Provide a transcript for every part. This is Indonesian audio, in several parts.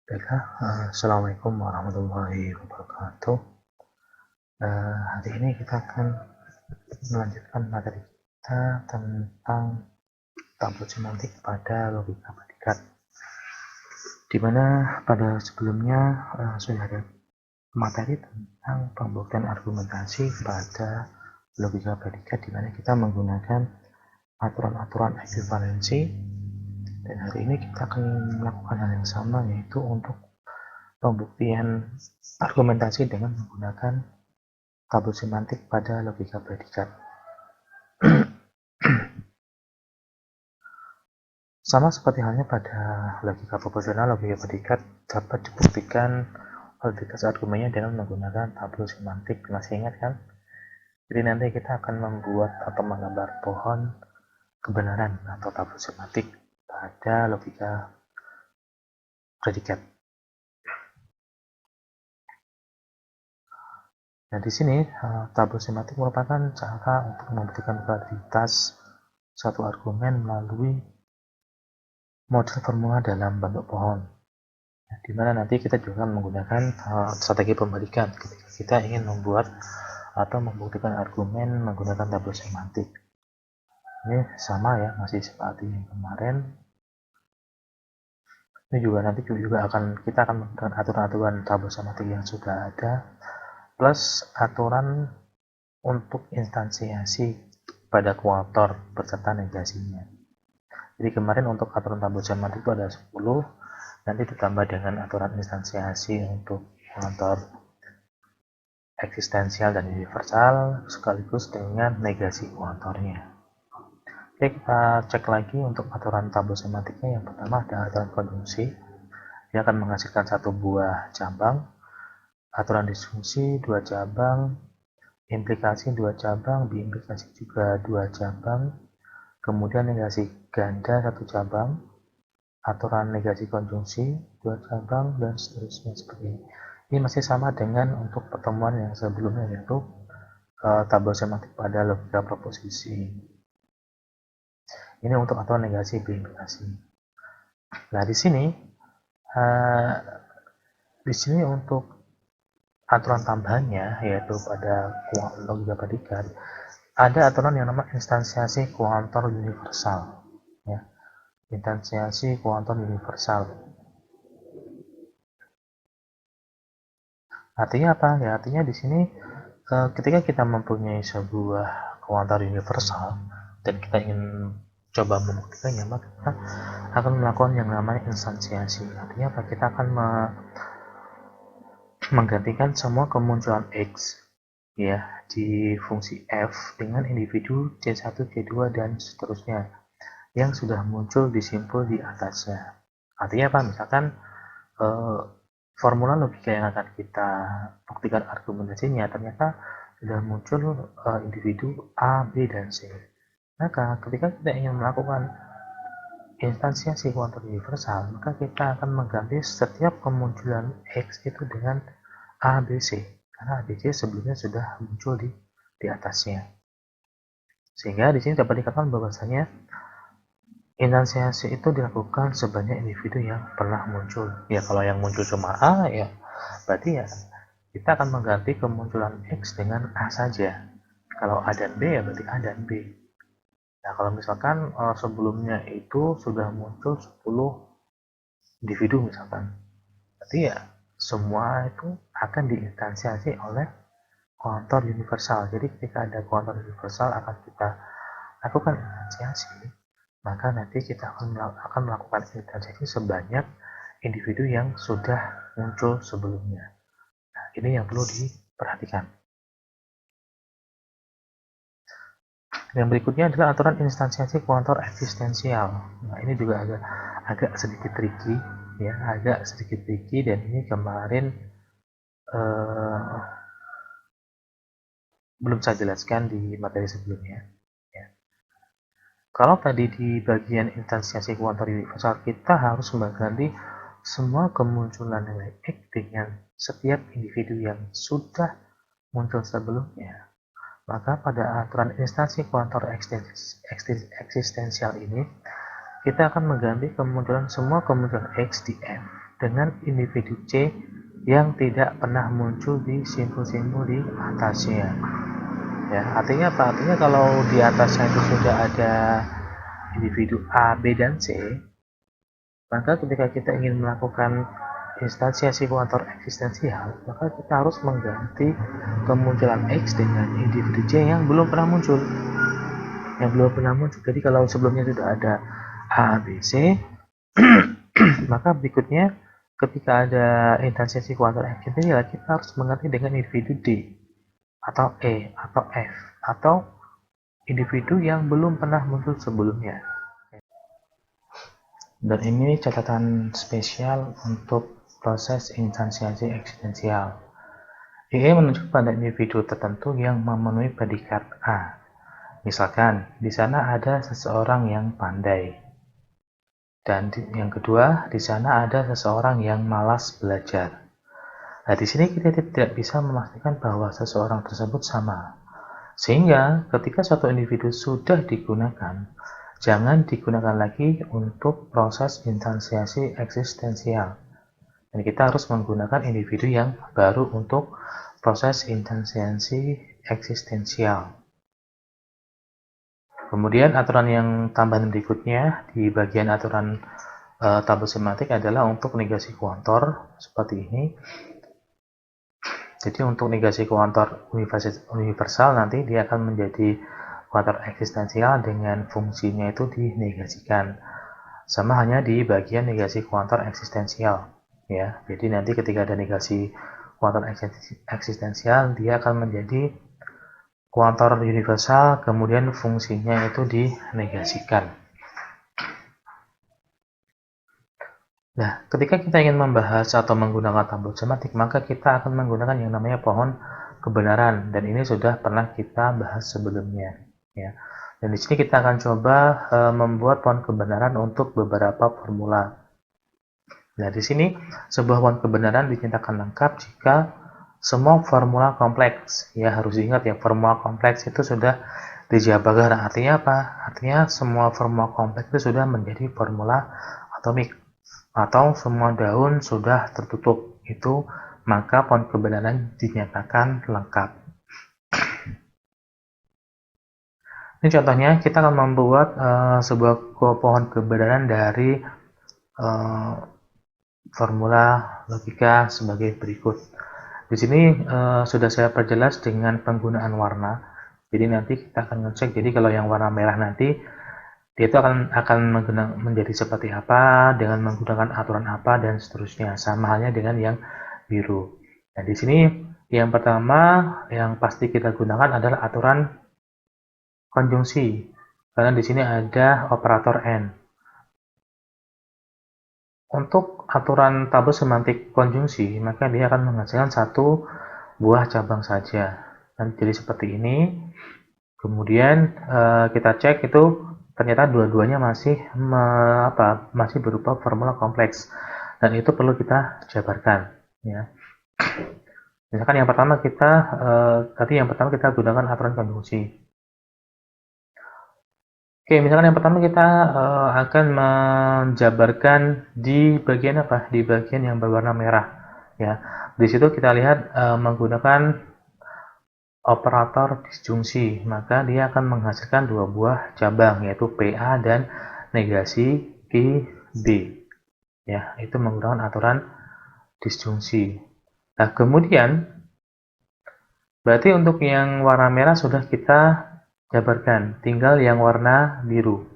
Baiklah, Assalamualaikum warahmatullahi wabarakatuh. Hari ini kita akan melanjutkan materi kita tentang tabel semantik pada logika predikat. Di mana pada sebelumnya sudah ada materi tentang pembuktian argumentasi pada logika predikat, di mana kita menggunakan aturan-aturan ekuivalensi. Dan hari ini kita akan melakukan hal yang sama, yaitu untuk pembuktian argumentasi dengan menggunakan tabel semantik pada logika predikat. Sama seperti halnya pada logika proporsional, logika predikat dapat dibuktikan validitas argumennya dengan menggunakan tabel semantik. Masih ingat kan? Jadi nanti kita akan membuat atau menggambar pohon kebenaran atau tabel semantik pada logika predikat. Nah, di sini tabel semantik merupakan cara untuk membuktikan validitas satu argumen melalui model formula dalam bentuk pohon. Nah, di mana nanti kita juga menggunakan strategi pembalikan ketika kita ingin membuat atau membuktikan argumen menggunakan tabel semantik. Ini sama ya, masih seperti yang kemarin. Ini juga nanti kita akan menggunakan aturan-aturan tabel semantik yang sudah ada, plus aturan untuk instansiasi pada kuator beserta negasinya. Jadi kemarin untuk aturan tabel semantik itu ada 10, nanti ditambah dengan aturan instansiasi untuk kuator eksistensial dan universal sekaligus dengan negasi kuatornya. Oke, kita cek lagi untuk aturan tabel semantiknya. Yang pertama ada aturan konjungsi, dia akan menghasilkan satu buah cabang. Aturan disfungsi 2 cabang, implikasi 2 cabang, biimplikasi juga 2 cabang, kemudian negasi ganda 1 cabang, aturan negasi konjungsi 2 cabang, dan seterusnya seperti ini. Ini masih sama dengan untuk pertemuan yang sebelumnya, yaitu tabel semantik pada logika proposisi. Ini untuk aturan negasi biimplikasi. Nah, di sini untuk aturan tambahannya, yaitu pada logika predikat, ada aturan yang namanya instansiasi kuantor universal. Ya, instansiasi kuantor universal. Artinya apa? Ya, artinya di sini ketika kita mempunyai sebuah kuantor universal dan kita ingin coba membuktikannya, maka kita akan melakukan yang namanya instansiasi. Artinya apa? Kita akan menggantikan semua kemunculan X ya di fungsi f dengan individu C1, C2 dan seterusnya yang sudah muncul di simpul di atasnya. Artinya apa? Misalkan formula logika yang akan kita buktikan argumentasinya ternyata sudah muncul individu A, B, dan C. Maka ketika kita ingin melakukan instansiasi kuantum universal, maka kita akan mengganti setiap kemunculan X itu dengan A, B, C. Karena A, B, C sebelumnya sudah muncul di atasnya. Sehingga di sini dapat dikatakan bahwasanya instansiasi itu dilakukan sebanyak individu yang pernah muncul. Ya, kalau yang muncul cuma A, ya berarti ya kita akan mengganti kemunculan X dengan A saja. Kalau A dan B, ya berarti A dan B. Nah, kalau misalkan sebelumnya itu sudah muncul 10 individu misalkan, berarti ya semua itu akan diinstansiasi oleh kuantor universal. Jadi ketika ada kuantor universal akan kita lakukan instansiasi, maka nanti kita akan melakukan instansiasi sebanyak individu yang sudah muncul sebelumnya. Nah, ini yang perlu diperhatikan. Yang berikutnya adalah aturan instansiasi kuantor eksistensial. Nah, ini juga agak sedikit tricky, ya, dan ini kemarin belum saya jelaskan di materi sebelumnya. Ya. Kalau tadi di bagian instansiasi kuantor universal kita harus mengganti semua kemunculan nilai X dengan setiap individu yang sudah muncul sebelumnya. Maka pada aturan instansi kuantor eksistensial ini, kita akan mengganti semua kemunculan X di F dengan individu C yang tidak pernah muncul di simbol-simbol di atasnya. Ya, artinya apa? Artinya kalau di atasnya itu sudah ada individu A, B, dan C, maka ketika kita ingin melakukan instansiasi kuantor eksistensial, maka kita harus mengganti kemunculan X dengan individu C yang belum pernah muncul. Jadi kalau sebelumnya sudah ada A, B, C, maka berikutnya ketika ada instansiasi kuantor eksistensial, kita harus mengganti dengan individu D atau E atau F atau individu yang belum pernah muncul sebelumnya. Dan ini catatan spesial untuk proses instansiasi eksistensial. IE menunjuk pada individu tertentu yang memenuhi predikat A. Misalkan, di sana ada seseorang yang pandai. Dan yang kedua, di sana ada seseorang yang malas belajar. Nah, di sini kita tidak bisa memastikan bahwa seseorang tersebut sama. Sehingga ketika suatu individu sudah digunakan, jangan digunakan lagi untuk proses instansiasi eksistensial. Dan kita harus menggunakan individu yang baru untuk proses instansiasi eksistensial. Kemudian aturan yang tambahan berikutnya di bagian aturan tabel semantik adalah untuk negasi kuantor seperti ini. Jadi untuk negasi kuantor universal nanti dia akan menjadi kuantor eksistensial dengan fungsinya itu dinegasikan. Sama hanya di bagian negasi kuantor eksistensial. Ya, jadi nanti ketika ada negasi kuantor eksistensial, dia akan menjadi kuantor universal, kemudian fungsinya itu dinegasikan. Nah, ketika kita ingin membahas atau menggunakan tabel semantik, maka kita akan menggunakan yang namanya pohon kebenaran, dan ini sudah pernah kita bahas sebelumnya. Ya. Dan di sini kita akan coba membuat pohon kebenaran untuk beberapa formula. Nah, di sini sebuah pohon kebenaran dinyatakan lengkap jika semua formula kompleks. Ya, harus ingat ya, formula kompleks itu sudah dijabarkan. Artinya apa? Artinya semua formula kompleks itu sudah menjadi formula atomik. Atau semua daun sudah tertutup, itu maka pohon kebenaran dinyatakan lengkap. Ini contohnya, kita akan membuat sebuah pohon kebenaran dari formula logika sebagai berikut. Di sini sudah saya perjelas dengan penggunaan warna. Jadi nanti kita akan ngecek. Jadi kalau yang warna merah nanti dia itu akan menjadi seperti apa, dengan menggunakan aturan apa, dan seterusnya. Sama halnya dengan yang biru. Nah, di sini yang pertama yang pasti kita gunakan adalah aturan konjungsi. Karena di sini ada operator N. Untuk aturan tabel semantik konjungsi, maka dia akan menghasilkan satu buah cabang saja. Dan jadi seperti ini. Kemudian kita cek itu ternyata dua-duanya masih berupa formula kompleks, dan itu perlu kita jabarkan. Ya. Misalkan yang pertama kita gunakan aturan konjungsi. Oke, misalkan yang pertama kita akan menjabarkan di bagian apa? Di bagian yang berwarna merah. Ya, di situ kita lihat menggunakan operator disjungsi, maka dia akan menghasilkan dua buah cabang, yaitu PA dan negasi QB. Ya, itu menggunakan aturan disjungsi. Nah, kemudian berarti untuk yang warna merah sudah kita jabarkan, tinggal yang warna biru.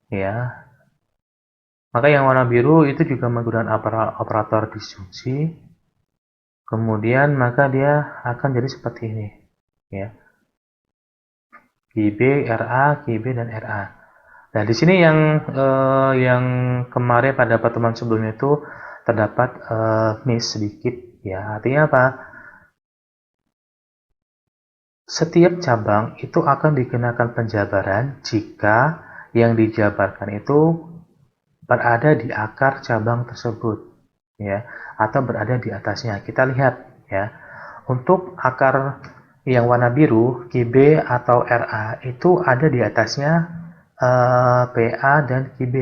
Ya. Maka yang warna biru itu juga menggunakan operator disjungsi. Kemudian maka dia akan jadi seperti ini. Ya. QB, RA, QB, dan RA. Nah, di sini yang kemarin pada pertemuan sebelumnya itu terdapat miss sedikit, ya. Artinya apa? Setiap cabang itu akan dikenakan penjabaran jika yang dijabarkan itu berada di akar cabang tersebut, ya, atau berada di atasnya. Kita lihat, ya. Untuk akar yang warna biru, QB atau RA itu ada di atasnya PA dan QB.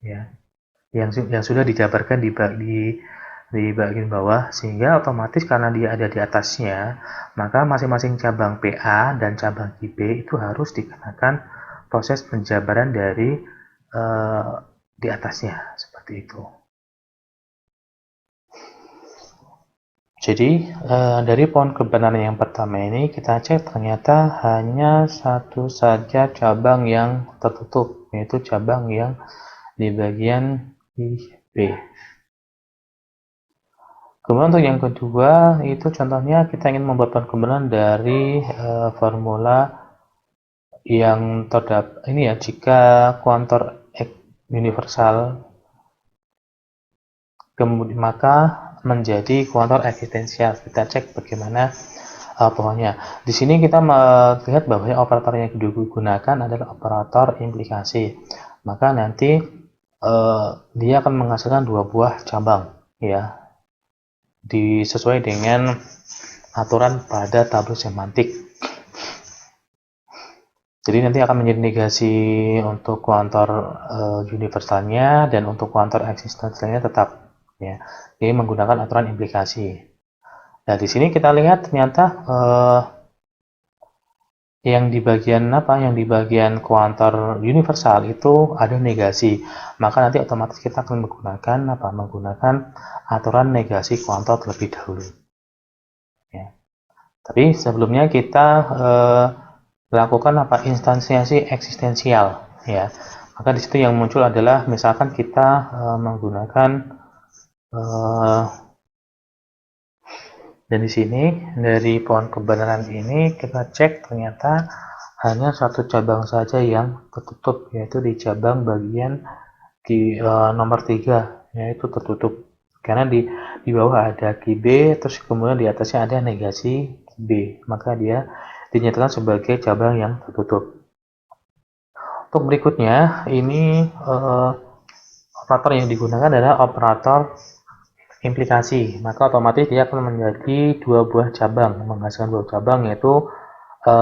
Ya. yang sudah dijabarkan di bagian bawah, sehingga otomatis karena dia ada di atasnya, maka masing-masing cabang PA dan cabang IB itu harus dikenakan proses penjabaran dari di atasnya, seperti itu. Jadi dari pohon kebenaran yang pertama ini kita cek ternyata hanya satu saja cabang yang tertutup, yaitu cabang yang di bagian IB. Kemudian untuk yang kedua itu contohnya kita ingin membuat pohon kebenaran dari formula yang terdapat ini ya, jika kuantor universal kemudian maka menjadi kuantor eksistensial. Kita cek bagaimana pohonnya. Di sini kita melihat bahwa operator yang digunakan adalah operator implikasi. Maka nanti dia akan menghasilkan dua buah cabang, ya, disesuai dengan aturan pada tabel semantik. Jadi nanti akan menjadi negasi untuk kuantor universalnya dan untuk kuantor eksistensialnya tetap, ya. Jadi menggunakan aturan implikasi. Nah, di sini kita lihat ternyata yang di bagian Yang di bagian kuantor universal itu ada negasi. Maka nanti otomatis kita akan menggunakan aturan negasi kuantor terlebih dahulu. Ya. Tapi sebelumnya kita lakukan instansiasi eksistensial, ya. Maka di situ yang muncul adalah misalkan kita menggunakan dan di sini dari pohon kebenaran ini kita cek ternyata hanya satu cabang saja yang tertutup, yaitu di cabang bagian di nomor 3, yaitu tertutup. Karena di bawah ada QB, terus kemudian di atasnya ada negasi B, maka dia dinyatakan sebagai cabang yang tertutup. Untuk berikutnya, ini operator yang digunakan adalah operator implikasi, maka otomatis dia akan menjadi dua buah cabang, menghasilkan dua cabang, yaitu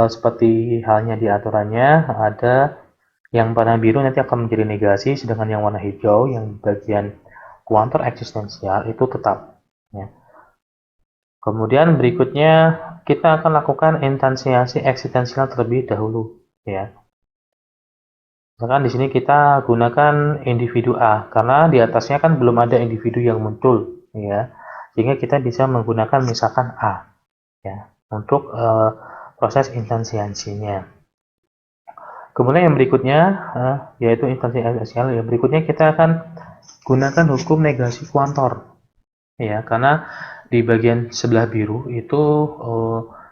seperti halnya di aturannya ada yang warna biru nanti akan menjadi negasi, sedangkan yang warna hijau yang bagian kuantor eksistensial itu tetap, ya. Kemudian berikutnya kita akan lakukan instansiasi eksistensial terlebih dahulu, ya. Misalkan di sini kita gunakan individu A karena di atasnya kan belum ada individu yang muncul, ya, sehingga kita bisa menggunakan misalkan A, ya, untuk proses instansiasinya. Kemudian yang berikutnya yaitu instansi eksistensial. Yang berikutnya kita akan gunakan hukum negasi kuantor, ya, karena di bagian sebelah biru itu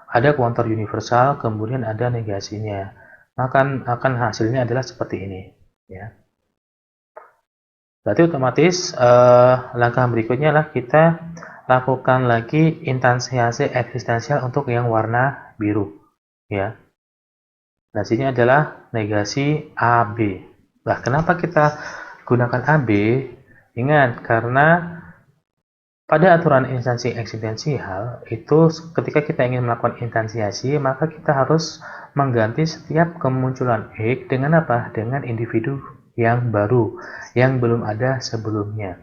ada kuantor universal, kemudian ada negasinya. Maka akan hasilnya adalah seperti ini, ya. Berarti otomatis langkah berikutnya adalah kita lakukan lagi instansiasi eksistensial untuk yang warna biru, ya. Nah, sini adalah negasi AB. Nah, kenapa kita gunakan AB? Ingat, karena pada aturan instansi eksistensial itu ketika kita ingin melakukan instansiasi, maka kita harus mengganti setiap kemunculan X dengan apa? Dengan individu yang baru, yang belum ada sebelumnya.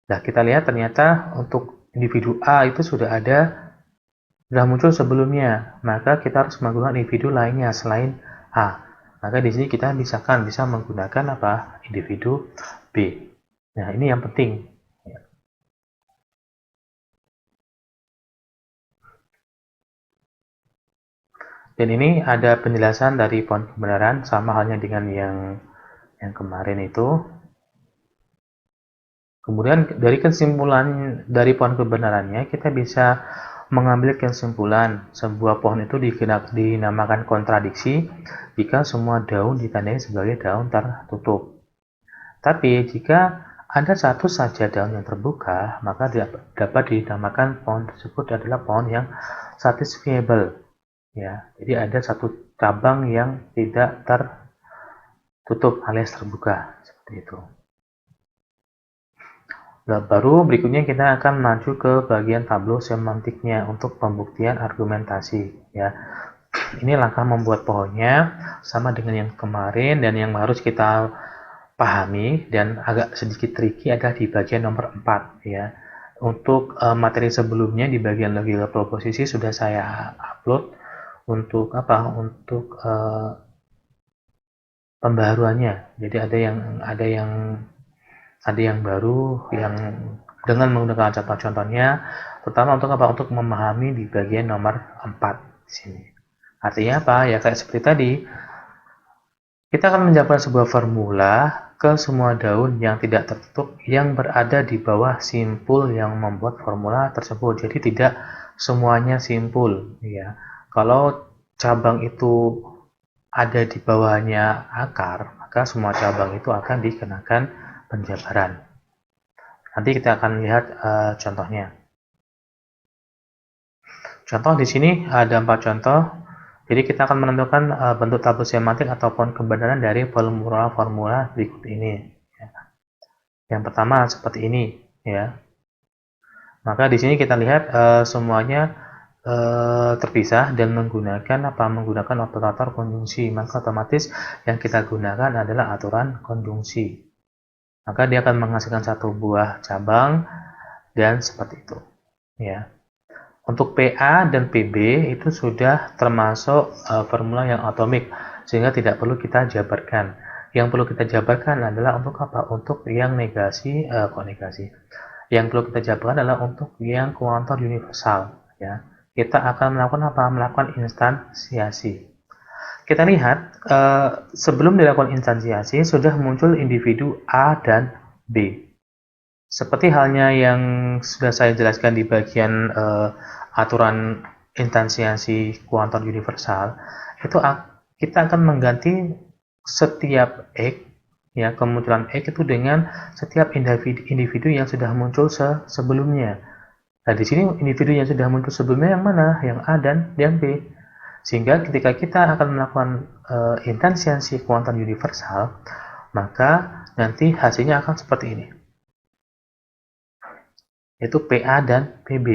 Nah, kita lihat ternyata untuk individu A itu sudah muncul sebelumnya, maka kita harus menggunakan individu lainnya selain A. Maka di sini kita bisa menggunakan individu B. Nah, ini yang penting. Dan ini ada penjelasan dari pohon kebenaran, sama halnya dengan yang kemarin itu. Kemudian dari kesimpulan dari pohon kebenarannya, kita bisa mengambil kesimpulan sebuah pohon itu dinamakan kontradiksi jika semua daun ditandai sebagai daun tertutup. Tapi jika ada satu saja daun yang terbuka, maka dapat dinamakan pohon tersebut adalah pohon yang satisfiable. Ya, jadi ada satu cabang yang tidak tertutup alias terbuka, seperti itu. Nah, baru berikutnya kita akan maju ke bagian tableau semantiknya untuk pembuktian argumentasi, ya. Ini langkah membuat pohonnya sama dengan yang kemarin, dan yang harus kita pahami dan agak sedikit tricky adalah di bagian nomor 4 ya. Untuk materi sebelumnya di bagian logika proposisi sudah saya upload untuk apa? Untuk pembaharuannya. Jadi ada yang baru yang dengan menggunakan contoh-contohnya, terutama untuk apa? Untuk memahami di bagian nomor 4 di sini. Artinya apa? Ya kayak seperti tadi, kita akan menjabarkan sebuah formula ke semua daun yang tidak tertutup yang berada di bawah simpul yang membuat formula tersebut. Jadi tidak semuanya simpul ya. Kalau cabang itu ada di bawahnya akar, maka semua cabang itu akan dikenakan penjabaran. Nanti kita akan lihat contohnya. Contoh di sini ada 4 contoh. Jadi kita akan menentukan bentuk tabel semantik ataupun kebenaran dari formula-formula berikut ini. Yang pertama seperti ini, ya. Maka di sini kita lihat semuanya terpisah dan menggunakan operator konjungsi. Maka otomatis yang kita gunakan adalah aturan konjungsi. Maka dia akan menghasilkan satu buah cabang dan seperti itu, ya. Untuk PA dan PB itu sudah termasuk formula yang atomik, sehingga tidak perlu kita jabarkan. Yang perlu kita jabarkan adalah untuk apa? Untuk yang negasi, Yang perlu kita jabarkan adalah untuk yang kuantor universal. Ya, kita akan melakukan apa? Melakukan instansiasi. Kita lihat sebelum dilakukan instansiasi sudah muncul individu A dan B. Seperti halnya yang sudah saya jelaskan di bagian aturan instansiasi kuantor universal, itu kita akan mengganti setiap X, ya, kemunculan X itu dengan setiap individu yang sudah muncul sebelumnya. Nah, di sini individu yang sudah muncul sebelumnya yang mana? Yang A dan yang B. Sehingga ketika kita akan melakukan instansiasi kuantor universal, maka nanti hasilnya akan seperti ini. Yaitu PA dan PB,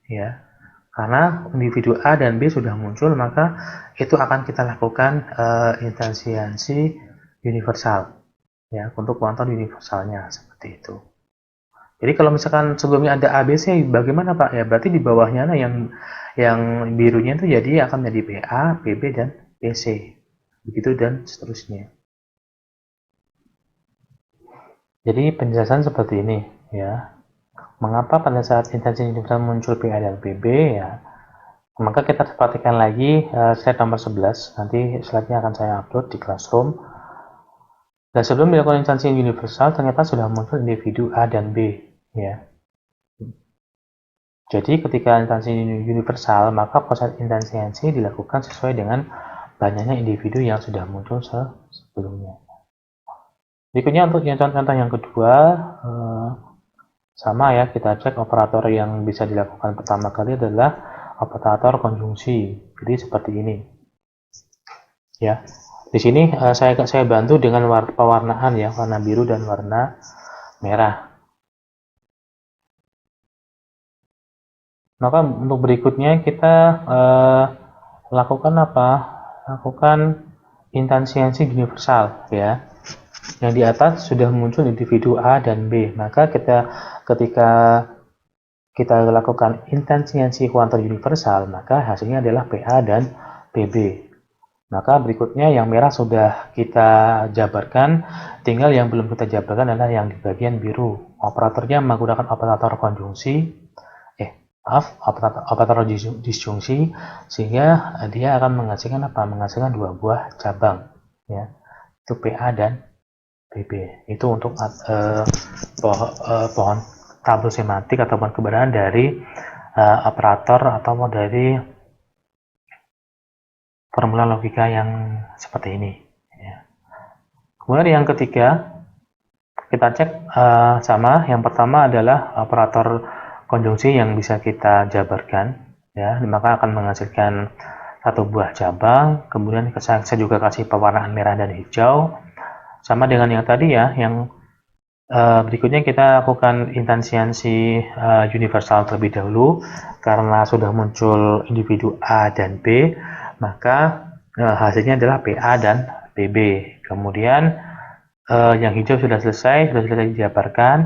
ya. Karena individu A dan B sudah muncul, maka itu akan kita lakukan instansiasi universal, ya, untuk kuantor universalnya seperti itu. Jadi kalau misalkan sebelumnya ada ABC, bagaimana Pak? Ya berarti di bawahnya yang birunya itu jadi akan menjadi PA, PB dan PC, begitu dan seterusnya. Jadi penjelasan seperti ini, ya. Mengapa pada saat instansi universal muncul PA dan PB, ya, maka kita perhatikan lagi slide nomor 11, nanti slide-nya akan saya upload di Classroom. Dan sebelum dilakukan instansi universal, ternyata sudah muncul individu A dan B, ya. Jadi ketika instansi universal, maka proses instansiasi dilakukan sesuai dengan banyaknya individu yang sudah muncul sebelumnya. Berikutnya untuk contoh yang kedua, sama ya, kita cek operator yang bisa dilakukan pertama kali adalah operator konjungsi. Jadi seperti ini. Ya. Di sini saya bantu dengan pewarnaan ya, warna biru dan warna merah. Maka untuk berikutnya kita lakukan apa? Lakukan instansiasi universal ya. Yang di atas sudah muncul individu A dan B, maka ketika kita lakukan instansiasi kuantor universal, maka hasilnya adalah PA dan PB. Maka berikutnya yang merah sudah kita jabarkan, tinggal yang belum kita jabarkan adalah yang di bagian biru. Operatornya menggunakan operator konjungsi, operator disjungsi, sehingga dia akan menghasilkan apa? Menghasilkan dua buah cabang, ya, itu PA dan PB. Itu untuk pohon tabel semantik ataupun kebenaran dari operator atau dari formula logika yang seperti ini. Ya. Kemudian yang ketiga, kita cek sama. Yang pertama adalah operator konjungsi yang bisa kita jabarkan, ya, maka akan menghasilkan satu buah cabang. Kemudian saya juga kasih pewarnaan merah dan hijau. Sama dengan yang tadi ya, yang berikutnya kita lakukan instansiasi universal terlebih dahulu. Karena sudah muncul individu A dan B, maka hasilnya adalah PA dan PB. Kemudian yang hijau sudah selesai dijabarkan,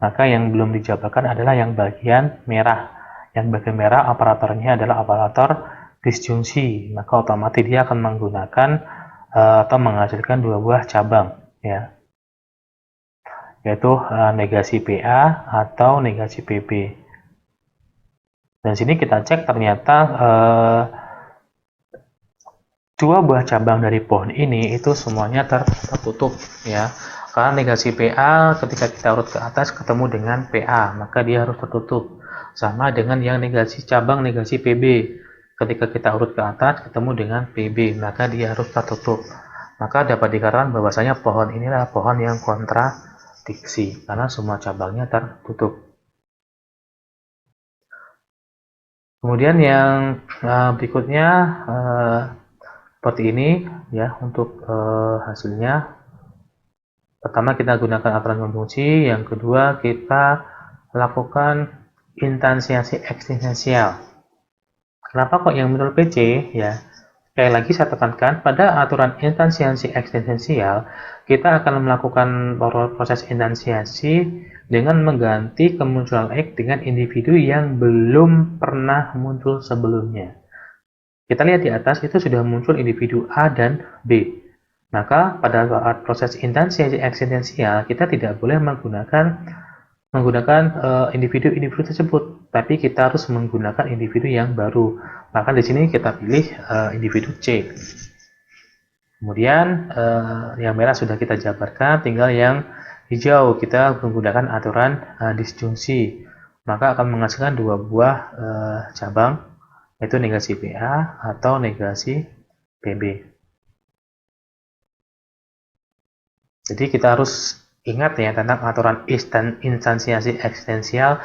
maka yang belum dijabarkan adalah yang bagian merah. Yang bagian merah operatornya adalah operator disjungsi, maka otomatis dia akan menggunakan atau menghasilkan dua buah cabang, ya, yaitu negasi PA atau negasi PB. Dan sini kita cek ternyata dua buah cabang dari pohon ini itu semuanya tertutup, ya, karena negasi PA ketika kita urut ke atas ketemu dengan PA, maka dia harus tertutup. Sama dengan yang negasi cabang negasi PB, ketika kita urut ke atas ketemu dengan PB, maka dia harus tertutup. Maka dapat dikatakan bahwasanya pohon inilah pohon yang kontradiksi karena semua cabangnya tertutup. Kemudian yang berikutnya seperti ini, ya, untuk hasilnya. Pertama kita gunakan aturan konjungsi, yang kedua kita lakukan instansiasi eksistensial. Kenapa kok yang menurut PC, ya? Sekali lagi saya tekankan, pada aturan instansiasi eksistensial kita akan melakukan proses instansiasi dengan mengganti kemunculan X dengan individu yang belum pernah muncul sebelumnya. Kita lihat di atas itu sudah muncul individu A dan B. Maka pada saat proses instansiasi eksistensial kita tidak boleh menggunakan individu-individu tersebut, tapi kita harus menggunakan individu yang baru. Maka di sini kita pilih individu C. Kemudian yang merah sudah kita jabarkan, tinggal yang hijau kita menggunakan aturan disjungsi. Maka akan menghasilkan dua buah cabang, yaitu negasi PA atau negasi PB. Jadi kita harus ingat ya tentang aturan instansiasi eksistensial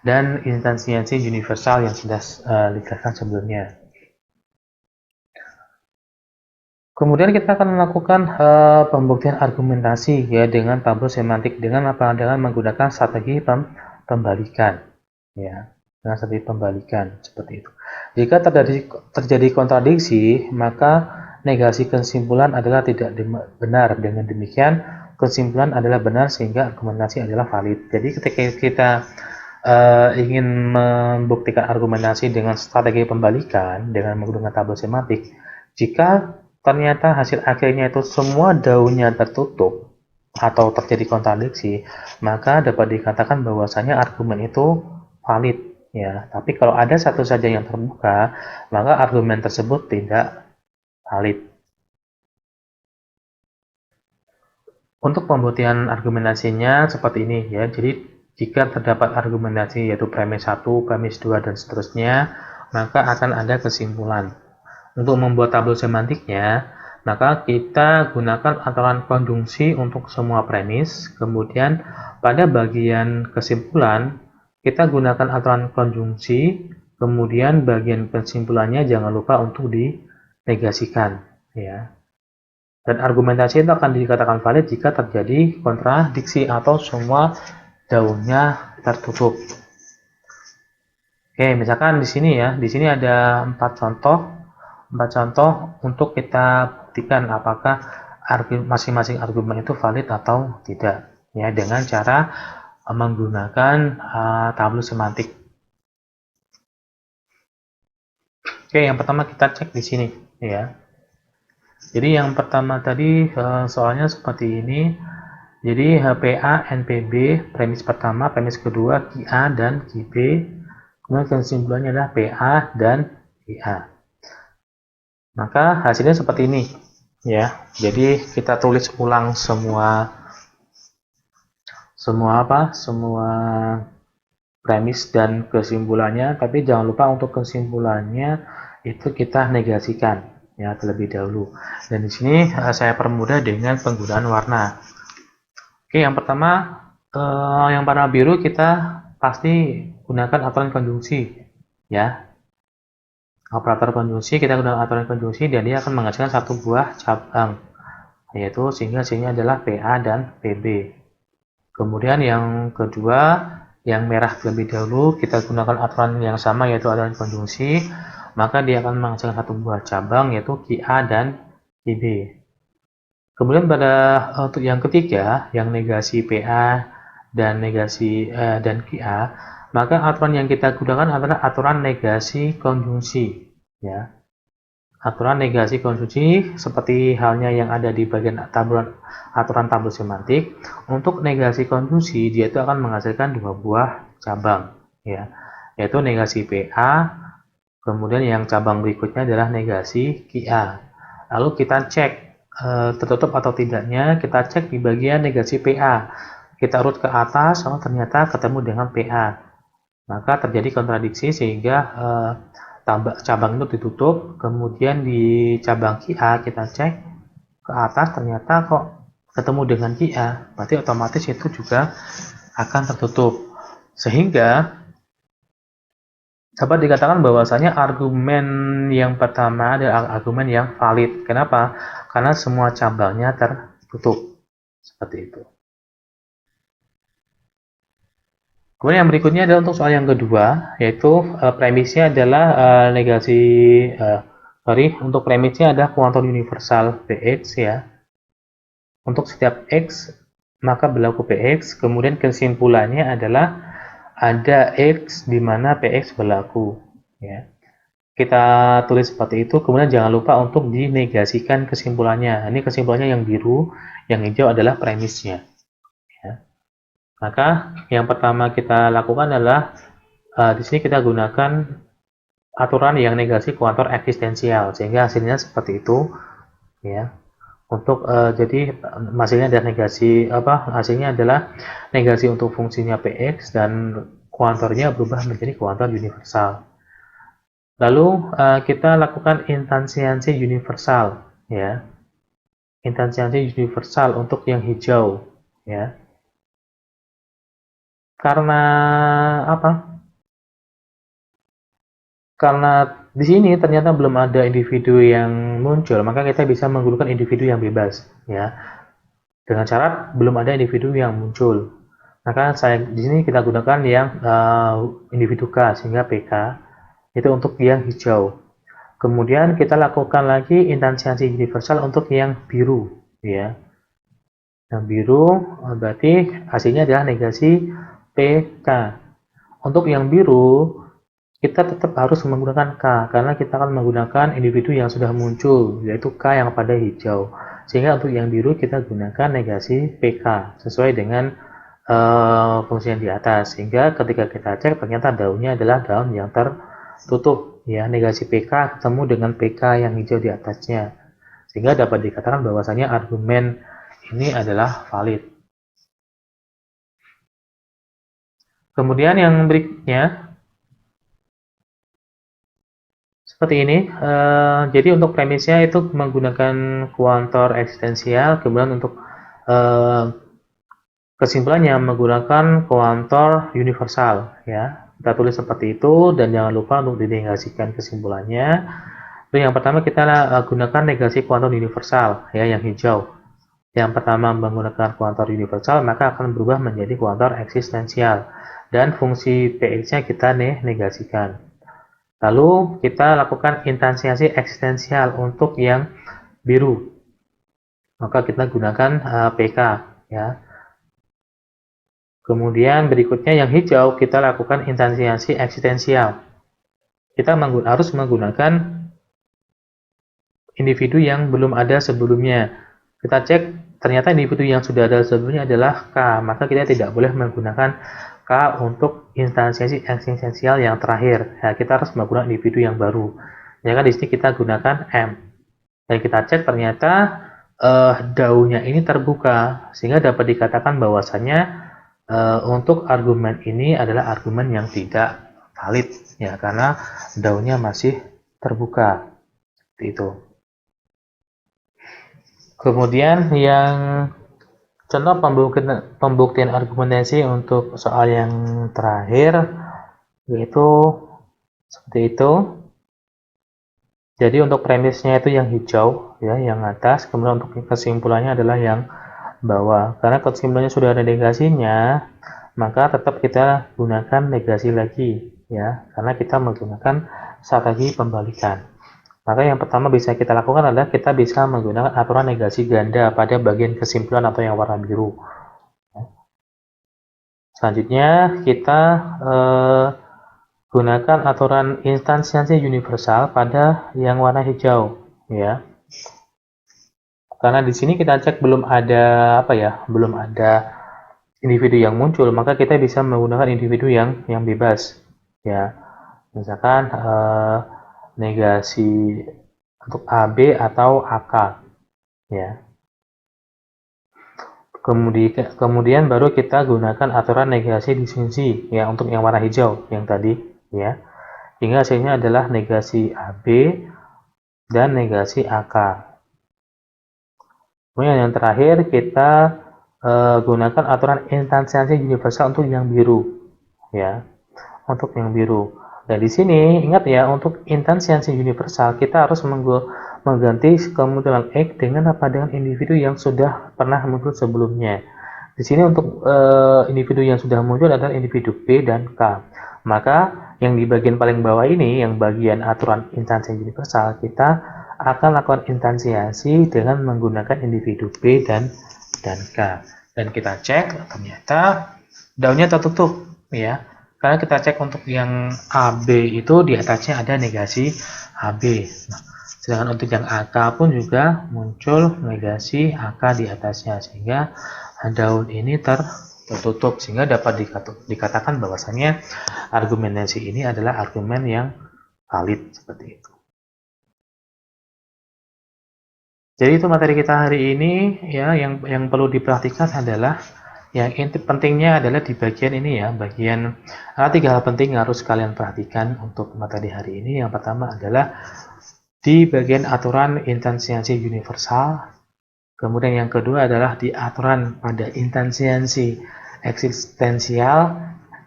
dan instansiasi universal yang sudah dijelaskan sebelumnya. Kemudian kita akan melakukan pembuktian argumentasi, ya, dengan tabel semantik dengan menggunakan strategi pembalikan, ya, dengan strategi pembalikan seperti itu. Jika terjadi kontradiksi, maka negasi kesimpulan adalah tidak benar. Dengan demikian, kesimpulan adalah benar sehingga argumentasi adalah valid. Jadi ketika kita ingin membuktikan argumentasi dengan strategi pembalikan dengan menggunakan tabel semantik, jika ternyata hasil akhirnya itu semua daunnya tertutup atau terjadi kontradiksi, maka dapat dikatakan bahwasanya argumen itu valid, ya. Tapi kalau ada satu saja yang terbuka, maka argumen tersebut tidak valid. Untuk pembuktian argumentasinya seperti ini, ya. Jadi jika terdapat argumentasi yaitu premis 1, premis 2 dan seterusnya, maka akan ada kesimpulan. Untuk membuat tabel semantiknya, maka kita gunakan aturan konjungsi untuk semua premis. Kemudian pada bagian kesimpulan kita gunakan aturan konjungsi. Kemudian bagian kesimpulannya jangan lupa untuk dinegasikan, ya. Dan argumentasi itu akan dikatakan valid jika terjadi kontradiksi atau semua daunnya tertutup. Oke, misalkan di sini, ya, di sini ada 4 contoh untuk kita buktikan apakah masing-masing argumen itu valid atau tidak, ya, dengan cara menggunakan tabel semantik. Oke, yang pertama kita cek di sini, ya. Jadi yang pertama tadi soalnya seperti ini. Jadi HPA, NPB, premis pertama, premis kedua, QA dan QB. Kemudian kesimpulannya adalah PA dan PA. Maka hasilnya seperti ini, ya. Jadi kita tulis ulang semua premis dan kesimpulannya, tapi jangan lupa untuk kesimpulannya itu kita negasikan, ya, terlebih dahulu. Dan di sini saya permudah dengan penggunaan warna. Oke, yang pertama yang warna biru kita pasti gunakan aturan konjungsi, ya. Operator konjungsi, kita gunakan aturan konjungsi dan dia akan menghasilkan satu buah cabang, yaitu sehingga hasilnya adalah PA dan PB. Kemudian yang kedua, yang merah terlebih dahulu, kita gunakan aturan yang sama yaitu aturan konjungsi, maka dia akan menghasilkan satu buah cabang yaitu QA dan QB. Kemudian untuk yang ketiga, yang negasi PA dan negasi dan QA, maka aturan yang kita gunakan adalah aturan negasi konjungsi, ya. Aturan negasi konjungsi seperti halnya yang ada di bagian aturan tabel semantik. Untuk negasi konjungsi, dia itu akan menghasilkan dua buah cabang, ya, yaitu negasi PA, kemudian yang cabang berikutnya adalah negasi QA. Lalu kita cek tertutup atau tidaknya, kita cek di bagian negasi PA. Kita urut ke atas, ternyata ketemu dengan PA. Maka terjadi kontradiksi sehingga cabang itu ditutup. Kemudian di cabang QA kita cek ke atas, ternyata kok ketemu dengan QA, berarti otomatis itu juga akan tertutup. Sehingga dapat dikatakan bahwasanya argumen yang pertama adalah argumen yang valid. Kenapa? Karena semua cabangnya tertutup. Seperti itu. Kemudian yang berikutnya adalah untuk soal yang kedua, yaitu premisnya adalah untuk premisnya adalah kuantum universal Px, ya. Untuk setiap x maka berlaku Px. Kemudian kesimpulannya adalah ada x di mana Px berlaku, ya. Kita tulis seperti itu, kemudian jangan lupa untuk dinegasikan kesimpulannya. Ini kesimpulannya yang biru, yang hijau adalah premisnya, ya. Maka yang pertama kita lakukan adalah di sini kita gunakan aturan yang negasi kuantum eksistensial, sehingga hasilnya seperti itu, ya. Untuk jadi hasilnya adalah negasi untuk fungsinya Px dan kuantornya berubah menjadi kuantor universal. Lalu kita lakukan instansiasi universal, ya. Instansiasi universal untuk yang hijau, ya. Karena apa? Karena di sini ternyata belum ada individu yang muncul, maka kita bisa menggunakan individu yang bebas, ya. Dengan syarat belum ada individu yang muncul. Maka di sini kita gunakan yang individu K, sehingga PK itu untuk yang hijau. Kemudian kita lakukan lagi instansiasi universal untuk yang biru, ya. Yang biru berarti hasilnya adalah negasi PK. Untuk yang biru kita tetap harus menggunakan K, karena kita akan menggunakan individu yang sudah muncul, yaitu K yang pada hijau. Sehingga untuk yang biru kita gunakan negasi PK, sesuai dengan fungsi yang di atas. Sehingga ketika kita cek, ternyata daunnya adalah daun yang tertutup, ya. Negasi PK ketemu dengan PK yang hijau di atasnya. Sehingga dapat dikatakan bahwasanya argumen ini adalah valid. Kemudian yang berikutnya seperti ini. Jadi untuk premisnya itu menggunakan kuantor eksistensial, kemudian untuk kesimpulannya menggunakan kuantor universal, ya. Kita tulis seperti itu dan jangan lupa untuk dinegasikan kesimpulannya. Jadi yang pertama kita gunakan negasi kuantum universal, ya, yang hijau. Yang pertama menggunakan kuantor universal, maka akan berubah menjadi kuantor eksistensial dan fungsi Px-nya kita negasikan. Lalu kita lakukan instansiasi eksistensial untuk yang biru. Maka kita gunakan PK, ya. Kemudian berikutnya yang hijau kita lakukan instansiasi eksistensial. Kita harus menggunakan individu yang belum ada sebelumnya. Kita cek ternyata individu yang sudah ada sebelumnya adalah K, maka kita tidak boleh menggunakan K untuk instansiasi eksistensial yang terakhir. Ya, kita harus menggunakan individu yang baru. Ya kan, di sini kita gunakan M. Dan kita cek ternyata daunnya ini terbuka, sehingga dapat dikatakan bahwasanya untuk argumen ini adalah argumen yang tidak valid, ya, karena daunnya masih terbuka. Seperti itu. Kemudian yang contoh pembuktian argumentasi untuk soal yang terakhir, yaitu seperti itu. Jadi untuk premisnya itu yang hijau, ya, yang atas. Kemudian untuk kesimpulannya adalah yang bawah. Karena kesimpulannya sudah ada negasinya, maka tetap kita gunakan negasi lagi, ya, karena kita menggunakan strategi pembalikan. Maka yang pertama bisa kita lakukan adalah kita bisa menggunakan aturan negasi ganda pada bagian kesimpulan atau yang warna biru. Selanjutnya kita gunakan aturan instansiasi universal pada yang warna hijau, ya. Karena di sini kita cek belum ada belum ada individu yang muncul, maka kita bisa menggunakan individu yang bebas, ya. Misalkan negasi untuk AB atau AK, ya. Kemudian baru kita gunakan aturan negasi disjunksi, ya, untuk yang warna hijau yang tadi, ya. Hingga hasilnya adalah negasi AB dan negasi AK. Kemudian yang terakhir kita gunakan aturan instansiasi universal untuk yang biru, ya, untuk yang biru. Dan di sini ingat ya, untuk instansiasi universal kita harus mengganti kemunculan X dengan individu yang sudah pernah muncul sebelumnya. Di sini untuk individu yang sudah muncul adalah individu P dan K. Maka yang di bagian paling bawah ini, yang bagian aturan instansiasi universal, kita akan lakukan instansiasi dengan menggunakan individu P dan K. Dan kita cek, ternyata daunnya tertutup, ya. Karena kita cek untuk yang AB itu di atasnya ada negasi AB. Nah, sedangkan untuk yang AK pun juga muncul negasi AK di atasnya, sehingga daun ini tertutup, sehingga dapat dikatakan bahwasannya argumentasi ini adalah argumen yang valid, seperti itu. Jadi itu materi kita hari ini, ya. Yang perlu diperhatikan adalah yang inti pentingnya adalah di bagian ini, ya, bagian ada 3 hal penting yang harus kalian perhatikan untuk materi hari ini. Yang pertama adalah di bagian aturan instansiasi universal. Kemudian yang kedua adalah di aturan pada instansiasi eksistensial.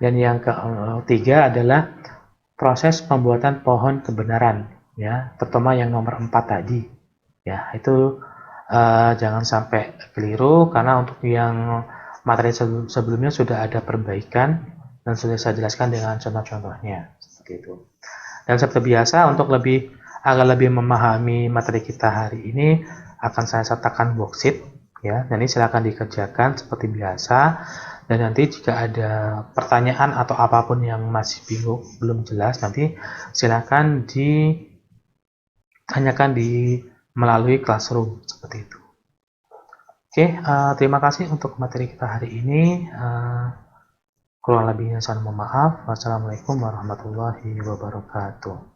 Dan yang ketiga adalah proses pembuatan pohon kebenaran, ya, terutama yang nomor 4 tadi, ya. Itu jangan sampai keliru, karena untuk yang materi sebelumnya sudah ada perbaikan dan sudah saya jelaskan dengan contoh-contohnya, seperti itu. Dan seperti biasa, untuk agar lebih memahami materi kita hari ini, akan saya sertakan worksheet, ya. Jadi silakan dikerjakan seperti biasa. Dan nanti jika ada pertanyaan atau apapun yang masih bingung, belum jelas, nanti silakan ditanyakan melalui Classroom, seperti itu. Oke, terima kasih untuk materi kita hari ini. Kurang lebihnya saya mohon maaf. Wassalamualaikum warahmatullahi wabarakatuh.